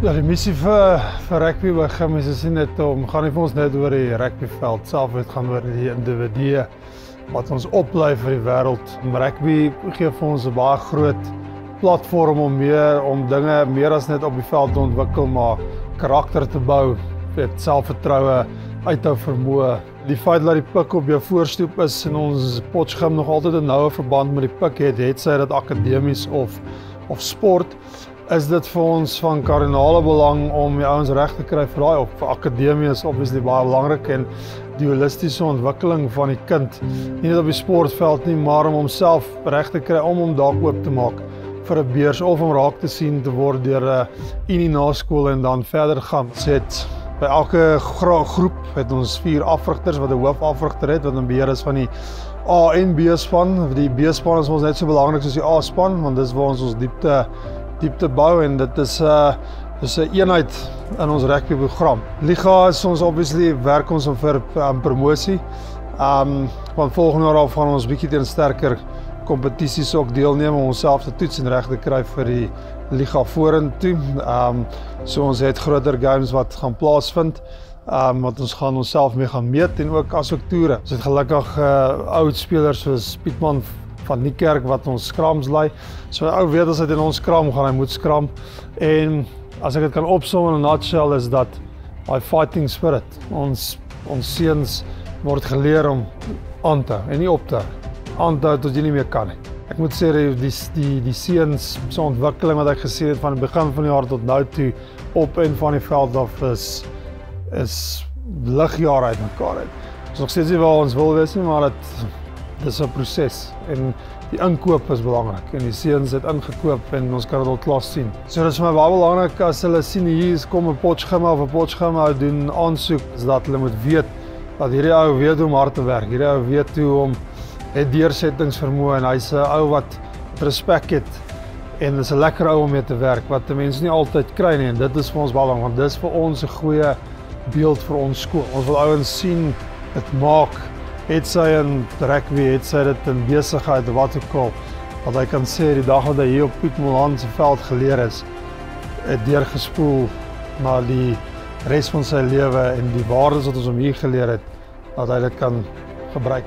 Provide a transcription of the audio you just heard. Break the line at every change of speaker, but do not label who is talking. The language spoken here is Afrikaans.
Ja, die missie vir rugby by Gimmies is nie net gaan nie vir ons net oor die rugbyveld self, dit gaan oor die individue wat ons oplei vir die wêreld. Rugby gee vir ons 'n baie groot platform om dinge meer as net op die veld te ontwikkel, maar karakter te bou, selfvertroue, uithou vermoë. Die feit dat die pik op jou voorstoep is en ons Potchefstroom nog altyd 'n noue verband met die pik het sy dit akademies of sport, is dit vir ons van kardinale belang om die ouens reg te kry vir daai op. Vir akademie is obviously baie belangrik en die holistiese ontwikkeling van die kind, nie net op die sportveld nie, maar om homself reg te kry om hom dalk oop te maak vir 'n beurs of om raak te sien te word deur 'n unie na skool en dan verder gaan. By elke groep het ons 4 afrigters wat 'n hoofafrigter het wat in beheer is van die A en B span. Die B span is ons net so belangrik soos die A span, want dis waar ons diepte bou en dit is 'n eenheid in ons rugby program. Liga is ons obviously werk ons vir promosie. Van volgende jaar af gaan ons bietjie teen sterker kompetisies ook deelneem om onsself te toets en reg te kry vir die liga vorentoe. So ons het groter games wat gaan plaasvind, wat ons gaan onsself mee gaan meet en ook asook toere. Ons het gelukkig oud spelers soos Pietman van Niekerk wat ons skrams lei. So ou weet as hy in ons skram gaan, hy moet skram. En as ek dit kan opsom in 'n nutshell is dat daai fighting spirit. Ons seuns word geleer om aan te hou en nie op te hou. Aan te hou tot jy nie meer kan nie. Ek moet sê die seuns se ontwikkeling wat ek gesien het van die begin van die jaar tot nou toe op en van die veld af is ligjare uit mekaar uit. Ons nog steeds nie waar ons wil wees nie, maar dis 'n proses en die inkoop is belangrik en die seuns het ingekoop en ons kan dit al klaar sien. So dit is vir my baie belangrik as hulle sien hier kom 'n Potchefstroom of 'n Potchefstroom doen aansoek, is dat hulle moet weet dat hierdie ou weet hoe om hard te werk. Hierdie ou weet hoe om het deursettingsvermoë en hy's 'n ou wat respek het en is 'n lekker ou om mee te werk wat mense nie altyd kry nie en dit is vir ons belangrik want dis vir ons 'n goeie beeld vir ons skool. Ons wil ouens sien dit maak, het sy in rugby, het sy dit in besigheid, wat ook al, wat hy kan sê die dag wat hy hier op Piet Molan se veld geleer is, het deurgespoel na die res van sy lewe en die waardes wat ons hom hier geleer het, dat hy dit kan gebruik.